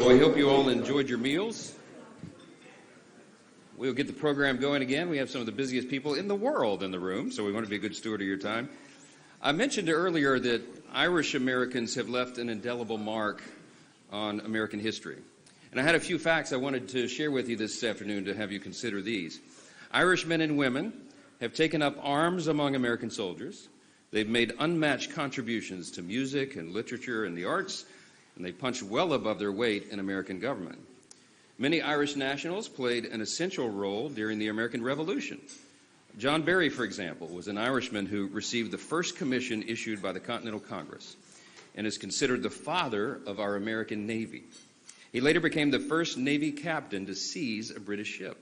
So I hope you all enjoyed your meals. We'll get the program going again. We have some of the busiest people in the world in the room, so we want to be a good steward of your time. I mentioned earlier that Irish Americans have left an indelible mark on American history. And I had a few facts I wanted to share with you this afternoon to have you consider these. Irish men and women have taken up arms among American soldiers. They've made unmatched contributions to music and literature and the arts, and they punch well above their weight in American government. Many Irish nationals played an essential role during the American Revolution. John Barry, for example, was an Irishman who received the first commission issued by the Continental Congress and is considered the father of our American Navy. He later became the first Navy captain to seize a British ship.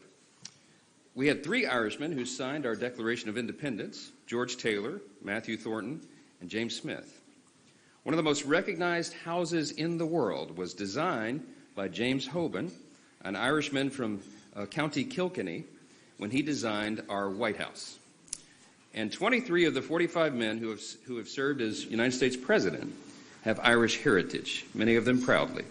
We had three Irishmen who signed our Declaration of Independence: George Taylor, Matthew Thornton, and James Smith. One of the most recognized houses in the world was designed by James Hoban, an Irishman from County Kilkenny, when he designed our White House. And 23 of the 45 men who have served as United States President have Irish heritage, many of them proudly.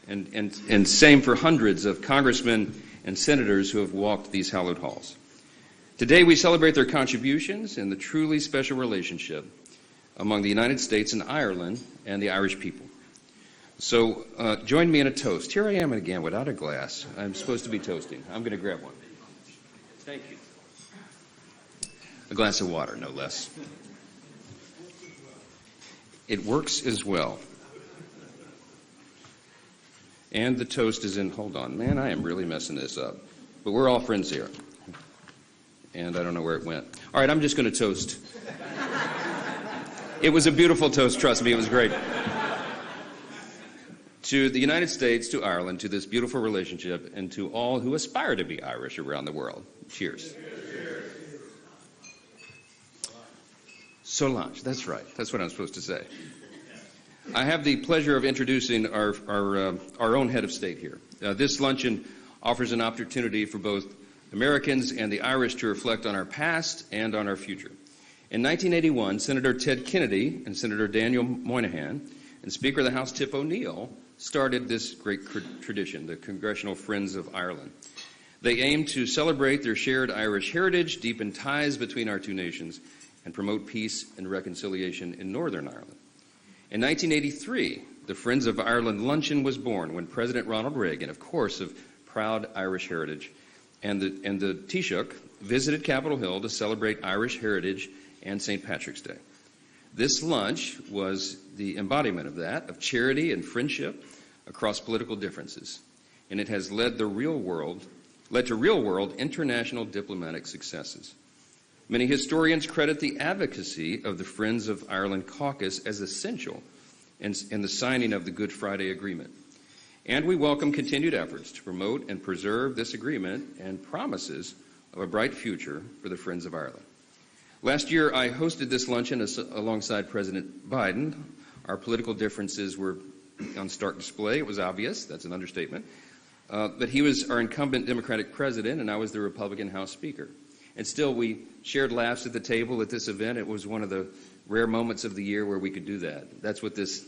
And same for hundreds of congressmen and senators who have walked these hallowed halls. Today we celebrate their contributions and the truly special relationship among the United States and Ireland and the Irish people. So join me in a toast. Here I am again without a glass. I'm supposed to be toasting. I'm going to grab one. Thank you. A glass of water, no less. It works as well. And the toast is in, hold on, man, I am really messing this up. But we're all friends here. And I don't know where it went. All right, I'm just going to toast. It was a beautiful toast, trust me, it was great. To the United States, to Ireland, to this beautiful relationship, and to all who aspire to be Irish around the world. Cheers. Solange, that's right. That's what I'm supposed to say. I have the pleasure of introducing our own head of state here. This luncheon offers an opportunity for both Americans and the Irish to reflect on our past and on our future. In 1981, Senator Ted Kennedy and Senator Daniel Moynihan and Speaker of the House Tip O'Neill started this great tradition, the Congressional Friends of Ireland. They aim to celebrate their shared Irish heritage, deepen ties between our two nations, and promote peace and reconciliation in Northern Ireland. In 1983, the Friends of Ireland Luncheon was born when President Ronald Reagan, of course of proud Irish heritage, and the Taoiseach visited Capitol Hill to celebrate Irish heritage and St. Patrick's Day. This lunch was the embodiment of that, of charity and friendship across political differences, and it has led to real-world international diplomatic successes. Many historians credit the advocacy of the Friends of Ireland caucus as essential in the signing of the Good Friday Agreement. And we welcome continued efforts to promote and preserve this agreement and promises of a bright future for the Friends of Ireland. Last year, I hosted this luncheon alongside President Biden. Our political differences were on stark display. It was obvious. That's an understatement. But he was our incumbent Democratic president, and I was the Republican House Speaker. And still, we shared laughs at the table at this event. It was one of the rare moments of the year where we could do that. That's what this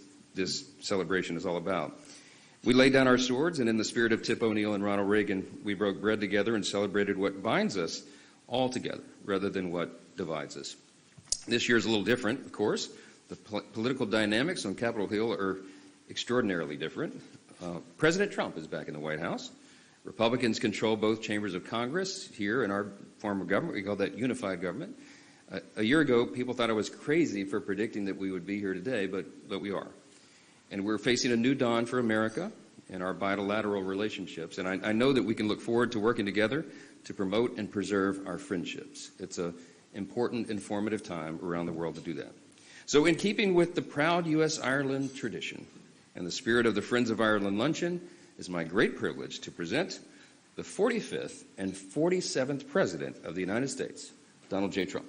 celebration is all about. We laid down our swords, and in the spirit of Tip O'Neill and Ronald Reagan, we broke bread together and celebrated what binds us all together rather than what divides us. This year is a little different, of course. The political dynamics on Capitol Hill are extraordinarily different. President Trump is back in the White House. Republicans control both chambers of Congress. Here in our form of government, we call that unified government. A year ago, people thought I was crazy for predicting that we would be here today, but we are. And we're facing a new dawn for America and our bilateral relationships. And I know that we can look forward to working together to promote and preserve our friendships. It's an important, informative time around the world to do that. So in keeping with the proud U.S.-Ireland tradition and the spirit of the Friends of Ireland Luncheon, it's my great privilege to present the 45th and 47th President of the United States, Donald J. Trump.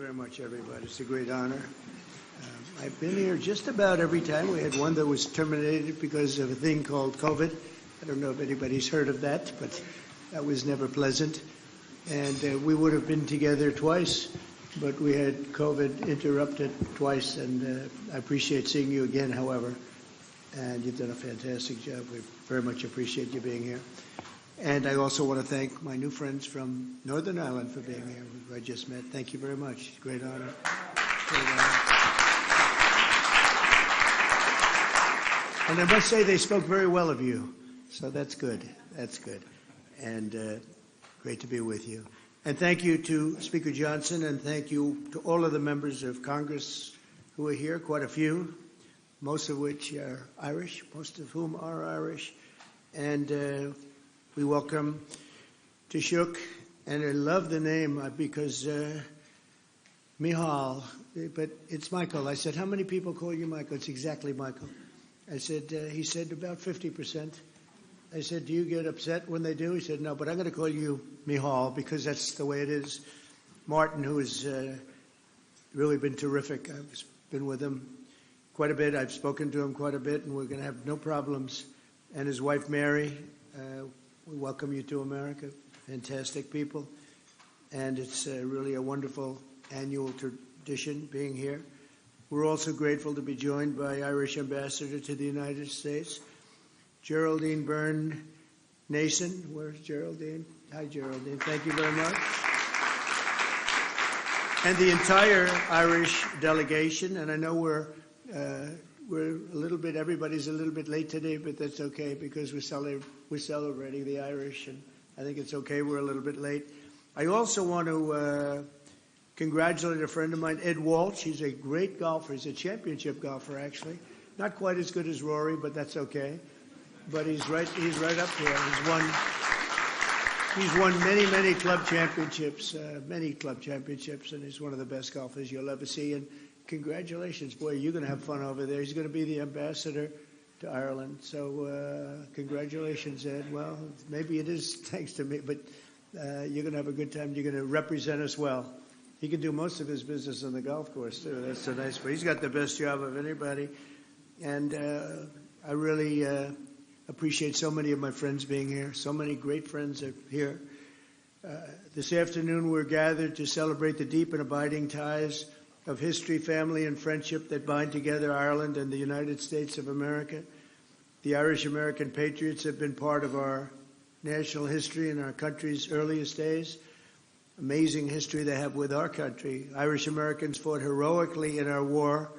very much, everybody. It's a great honor. I've been here just about every time. We had one that was terminated because of a thing called COVID. I don't know if anybody's heard of that, but that was never pleasant. And we would have been together twice, but we had COVID interrupted twice, and I appreciate seeing you again, however. And you've done a fantastic job. We very much appreciate you being here. And I also want to thank my new friends from Northern Ireland for being here, who I just met. Thank you very much. Great honor. Great honor. And I must say they spoke very well of you. So that's good. That's good. And great to be with you. And thank you to Speaker Johnson, and thank you to all of the members of Congress who are here, quite a few, most of which are Irish, most of whom are Irish. And we welcome Taoiseach, and I love the name because Micheál, but it's Michael. I said, how many people call you Michael? It's exactly Michael. I said, he said, about 50%. I said, do you get upset when they do? He said, no, but I'm going to call you Micheál because that's the way it is. Martin, who has really been terrific. I've been with him quite a bit. I've spoken to him quite a bit, and we're going to have no problems. And his wife, Mary, we welcome you to America. Fantastic people. And it's really a wonderful annual tradition being here. We're also grateful to be joined by Irish Ambassador to the United States, Geraldine Byrne Nason. Where's Geraldine? Hi, Geraldine. Thank you very much. And the entire Irish delegation. And I know we're a little bit, everybody's a little bit late today, but that's okay because we're celebrating the Irish, and I think it's okay we're a little bit late. I also want to congratulate a friend of mine, Ed Walsh. He's a great golfer. He's a championship golfer, actually. Not quite as good as Rory, but that's okay. But he's right up there. He's won many club championships, and he's one of the best golfers you'll ever see. And congratulations, boy, you're going to have fun over there. He's going to be the ambassador to Ireland. So congratulations, Ed. Well, maybe it is thanks to me, but you're going to have a good time. You're going to represent us well. He can do most of his business on the golf course, too. That's so nice. But he's got the best job of anybody. And I really appreciate so many of my friends being here. So many great friends are here. This afternoon, we're gathered to celebrate the deep and abiding ties of history, family, and friendship that bind together Ireland and the United States of America. The Irish-American patriots have been part of our national history in our country's earliest days. Amazing history they have with our country. Irish-Americans fought heroically in our war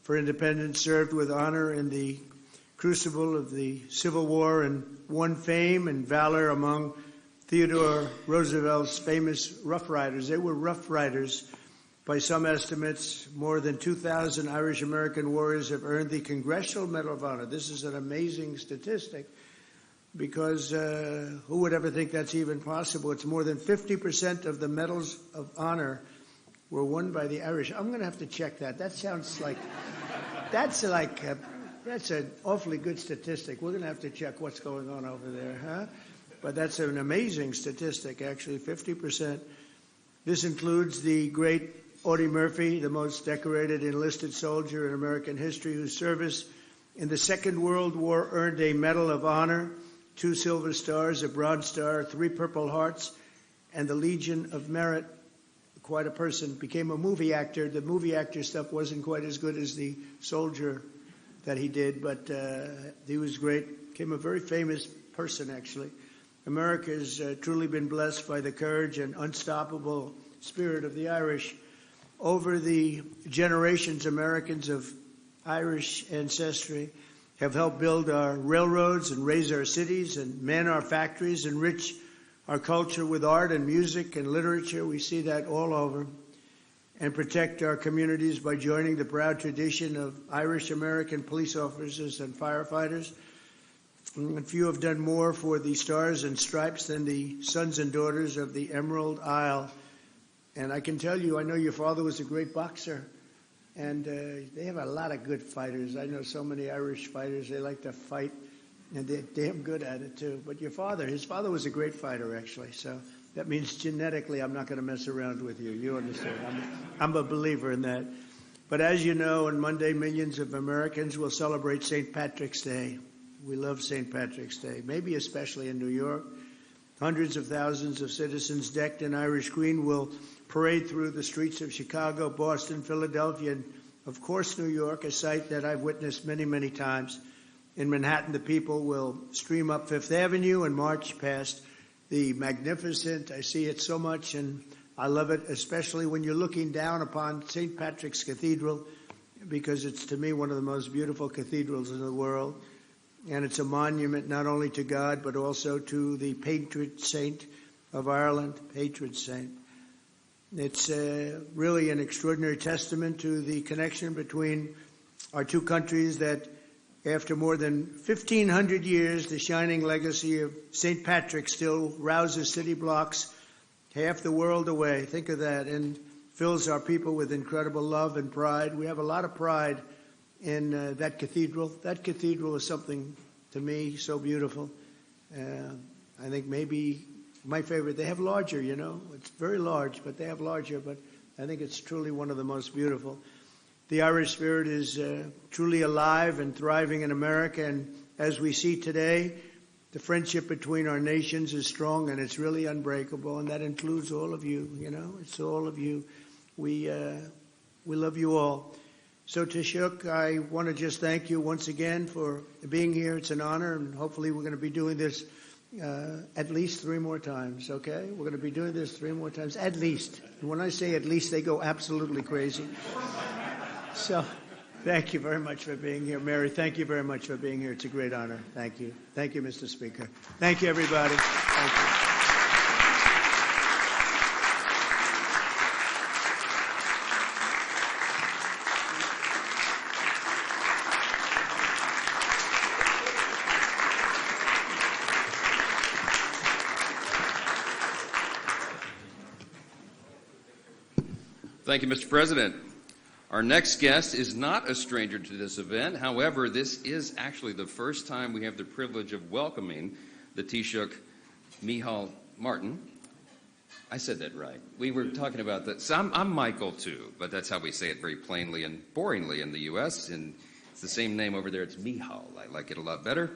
for independence, served with honor in the crucible of the Civil War, and won fame and valor among Theodore Roosevelt's famous Rough Riders. They were Rough Riders. By some estimates, more than 2,000 Irish-American warriors have earned the Congressional Medal of Honor. This is an amazing statistic because who would ever think that's even possible? It's more than 50% of the medals of honor were won by the Irish. I'm going to have to check that. That sounds like, that's an awfully good statistic. We're going to have to check what's going on over there, huh? But that's an amazing statistic, actually, 50%. This includes the great Audie Murphy, the most decorated enlisted soldier in American history, whose service in the Second World War earned a Medal of Honor, 2 Silver Stars, a Bronze Star, 3 Purple Hearts, and the Legion of Merit. Quite a person. Became a movie actor. The movie actor stuff wasn't quite as good as the soldier that he did, but he was great. Became a very famous person, actually. America has truly been blessed by the courage and unstoppable spirit of the Irish. Over the generations, Americans of Irish ancestry have helped build our railroads and raise our cities and man our factories, enrich our culture with art and music and literature. We see that all over. And protect our communities by joining the proud tradition of Irish-American police officers and firefighters. And few have done more for the Stars and Stripes than the sons and daughters of the Emerald Isle. And I can tell you, I know your father was a great boxer, and they have a lot of good fighters. I know so many Irish fighters. They like to fight, and they're damn good at it, too. But his father was a great fighter, actually. So that means genetically I'm not going to mess around with you. You understand? I'm a believer in that. But as you know, on Monday, millions of Americans will celebrate St. Patrick's Day. We love St. Patrick's Day, maybe especially in New York. Hundreds of thousands of citizens decked in Irish green will parade through the streets of Chicago, Boston, Philadelphia, and of course New York, a sight that I've witnessed many, many times. In Manhattan, the people will stream up Fifth Avenue and march past the magnificent, I see it so much, and I love it, especially when you're looking down upon St. Patrick's Cathedral, because it's, to me, one of the most beautiful cathedrals in the world. And it's a monument not only to God, but also to the patron saint of Ireland, patron saint. It's really an extraordinary testament to the connection between our two countries that after more than 1,500 years, the shining legacy of St. Patrick still rouses city blocks half the world away. Think of that, and fills our people with incredible love and pride. We have a lot of pride in that cathedral. That cathedral is something, to me, so beautiful. I think maybe my favorite, they have larger, you know. It's very large, but they have larger, but I think it's truly one of the most beautiful. The Irish spirit is truly alive and thriving in America, and as we see today, the friendship between our nations is strong, and it's really unbreakable, and that includes all of you, you know. It's all of you. We love you all. So, Taoiseach, I want to just thank you once again for being here. It's an honor, and hopefully we're going to be doing this at least 3 more times, okay? We're going to be doing this 3 more times, at least. And when I say at least, they go absolutely crazy. So, thank you very much for being here. Mary, thank you very much for being here. It's a great honor. Thank you. Thank you, Mr. Speaker. Thank you, everybody. Thank you. Thank you, Mr. President. Our next guest is not a stranger to this event. However, this is actually the first time we have the privilege of welcoming the Taoiseach Micheál Martin. I said that right. We were talking about that. So I'm Michael, too, but that's how we say it very plainly and boringly in the U.S., and it's the same name over there. It's Micheál. I like it a lot better.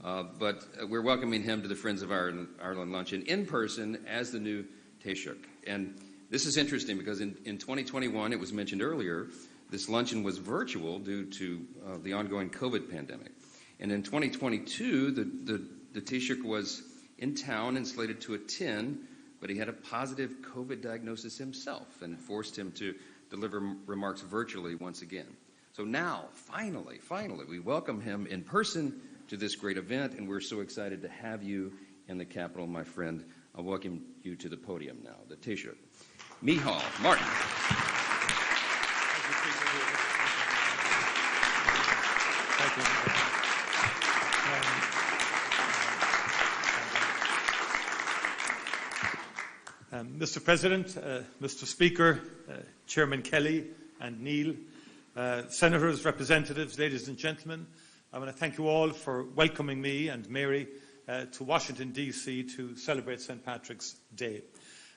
But we're welcoming him to the Friends of Ireland Luncheon in person as the new Taoiseach. And this is interesting because in 2021, it was mentioned earlier, this luncheon was virtual due to the ongoing COVID pandemic. And in 2022, the Taoiseach was in town and slated to attend, but he had a positive COVID diagnosis himself, and it forced him to deliver remarks virtually once again. So now, finally, we welcome him in person to this great event, and we're so excited to have you in the Capitol, my friend. I'll welcome you to the podium now, the Taoiseach Micheál Martin. Mr. President, Mr. Speaker, Chairman Kelly and Neil, Senators, Representatives, ladies and gentlemen, I want to thank you all for welcoming me and Mary to Washington, D.C. to celebrate St. Patrick's Day.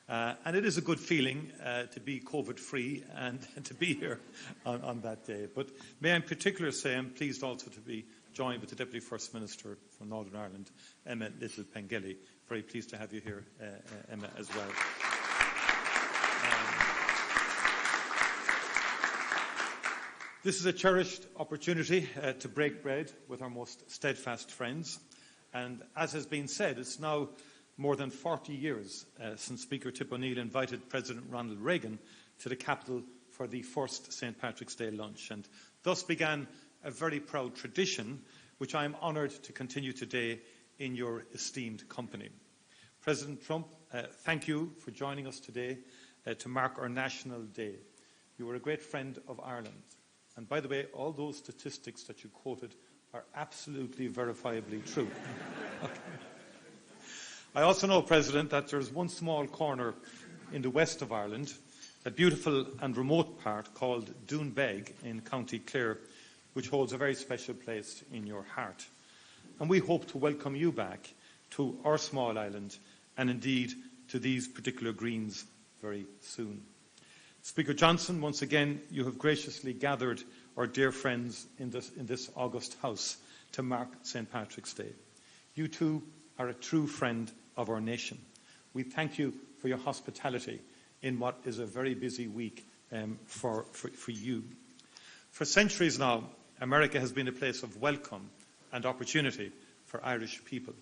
And it is a good feeling to be COVID-free and to be here on that day. But may I in particular say I'm pleased also to be joined with the Deputy First Minister from Northern Ireland, Emma Little-Pengelly. Very pleased to have you here, Emma, as well. This is a cherished opportunity to break bread with our most steadfast friends. And as has been said, it's now more than 40 years since Speaker Tip O'Neill invited President Ronald Reagan to the Capitol for the first St. Patrick's Day lunch, and thus began a very proud tradition, which I am honoured to continue today in your esteemed company. President Trump, thank you for joining us today to mark our National Day. You were a great friend of Ireland. And by the way, all those statistics that you quoted are absolutely verifiably true. Okay. I also know, President, that there's one small corner in the west of Ireland, a beautiful and remote part called Doonbeg in County Clare, which holds a very special place in your heart. And we hope to welcome you back to our small island and indeed to these particular greens very soon. Speaker Johnson, once again, you have graciously gathered our dear friends in this august House to mark St. Patrick's Day. You too are a true friend of our nation. We thank you for your hospitality in what is a very busy week for you. For centuries now, America has been a place of welcome and opportunity for Irish people.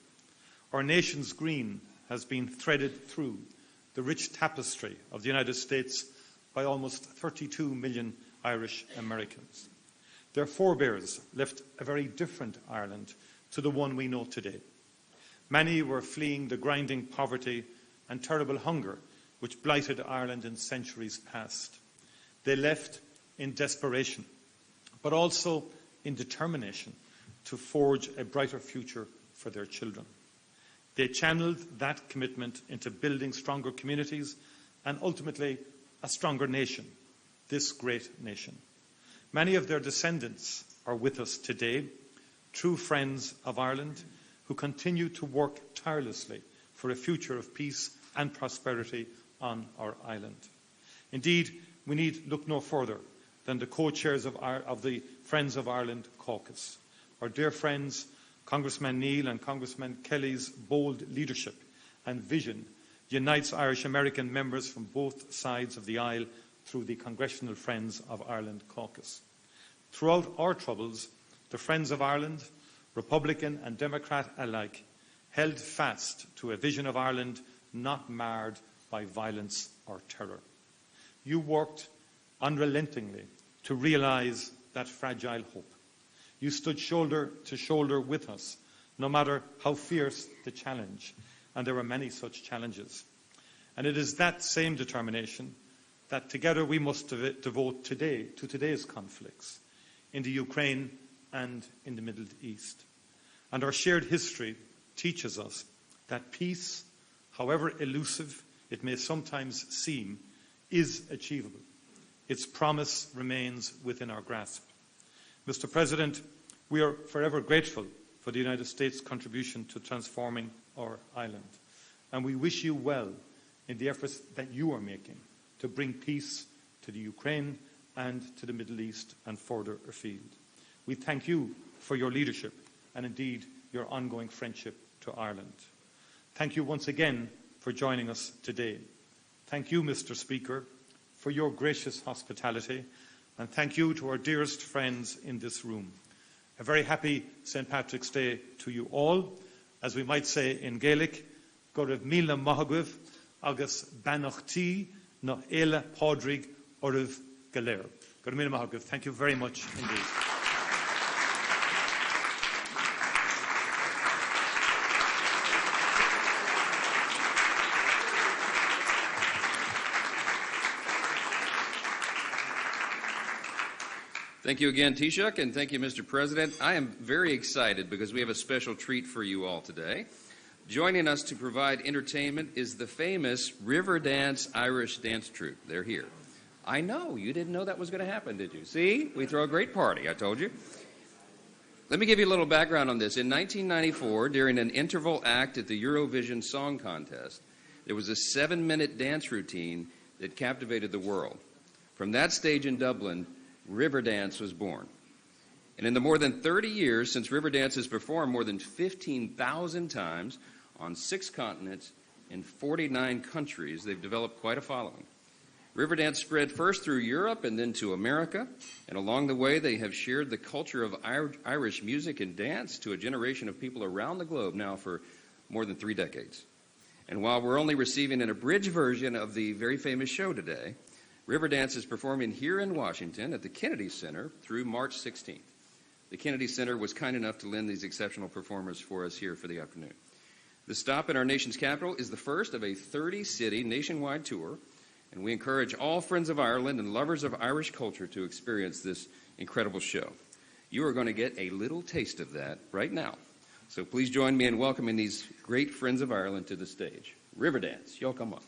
Our nation's green has been threaded through the rich tapestry of the United States by almost 32 million Irish Americans. Their forebears left a very different Ireland to the one we know today. Many were fleeing the grinding poverty and terrible hunger which blighted Ireland in centuries past. They left in desperation, but also in determination to forge a brighter future for their children. They channeled that commitment into building stronger communities and ultimately a stronger nation, this great nation. Many of their descendants are with us today, true friends of Ireland who continue to work tirelessly for a future of peace and prosperity on our island. Indeed, we need look no further than the co-chairs of the Friends of Ireland caucus. Our dear friends, Congressman Neil and Congressman Kelly's bold leadership and vision unites Irish American members from both sides of the aisle through the Congressional Friends of Ireland caucus. Throughout our troubles, the Friends of Ireland, Republican and Democrat alike, held fast to a vision of Ireland not marred by violence or terror. You worked unrelentingly to realise that fragile hope. You stood shoulder to shoulder with us, no matter how fierce the challenge, and there were many such challenges. And it is that same determination that together we must devote today to today's conflicts in the Ukraine and in the Middle East. And our shared history teaches us that peace, however elusive it may sometimes seem, is achievable. Its promise remains within our grasp. Mr. President, we are forever grateful for the United States' contribution to transforming our island, and we wish you well in the efforts that you are making to bring peace to the Ukraine and to the Middle East and further afield. We thank you for your leadership and indeed your ongoing friendship to Ireland. Thank you once again for joining us today. Thank you, Mr. Speaker, for your gracious hospitality, and thank you to our dearest friends in this room. A very happy St. Patrick's Day to you all. As we might say in Gaelic, go raibh míle maithagah agus banachtaí na éile pádraig oraibh go léir. Go raibh míle maithagah. Thank you very much indeed. Thank you again, Taoiseach, and thank you, Mr. President. I am very excited because we have a special treat for you all today. Joining us to provide entertainment is the famous Riverdance Irish dance troupe. They're here. I know, you didn't know that was going to happen, did you? See, we throw a great party, I told you. Let me give you a little background on this. In 1994, during an interval act at the Eurovision Song Contest, there was a 7-minute dance routine that captivated the world. From that stage in Dublin, Riverdance was born. And in the more than 30 years since Riverdance has performed more than 15,000 times on 6 continents in 49 countries, they've developed quite a following. Riverdance spread first through Europe and then to America, and along the way they have shared the culture of Irish music and dance to a generation of people around the globe now for more than 3 decades. And while we're only receiving an abridged version of the very famous show today, Riverdance is performing here in Washington at the Kennedy Center through March 16th. The Kennedy Center was kind enough to lend these exceptional performers for us here for the afternoon. The stop in our nation's capital is the first of a 30-city nationwide tour, and we encourage all friends of Ireland and lovers of Irish culture to experience this incredible show. You are going to get a little taste of that right now. So please join me in welcoming these great friends of Ireland to the stage. Riverdance, y'all come on.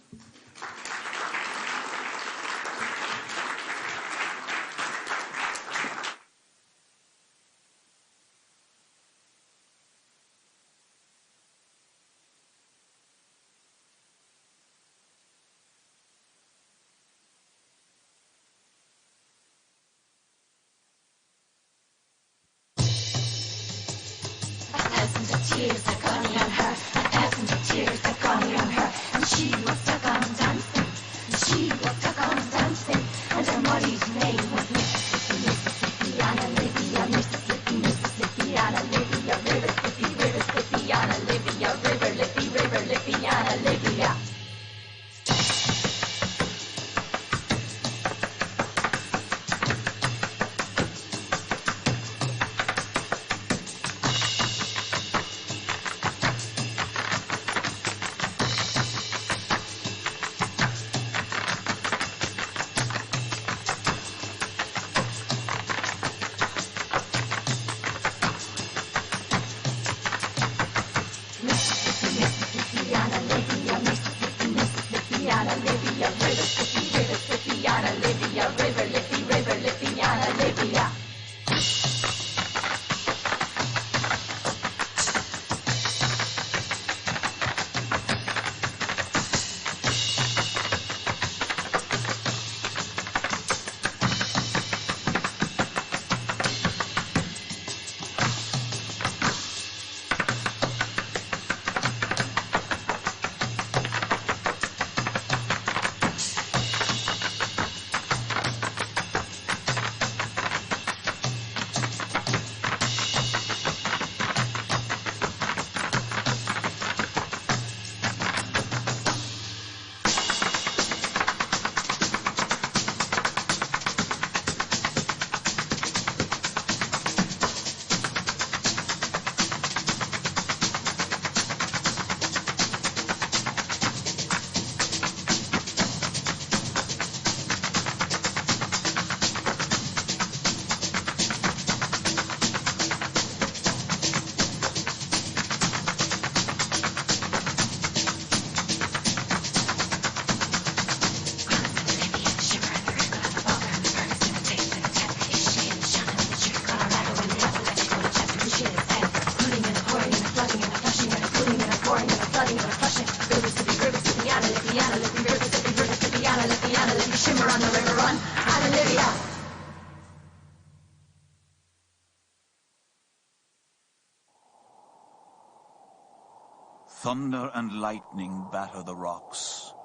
Thunder and lightning batter the rocks.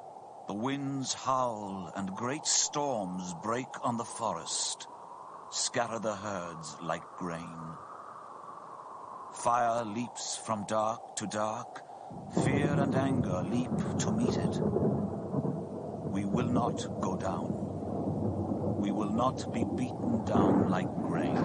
The winds howl and great storms break on the forest, scatter the herds like grain. Fire leaps from dark to dark, fear and anger leap to meet it. We will not go down. We will not be beaten down like grain.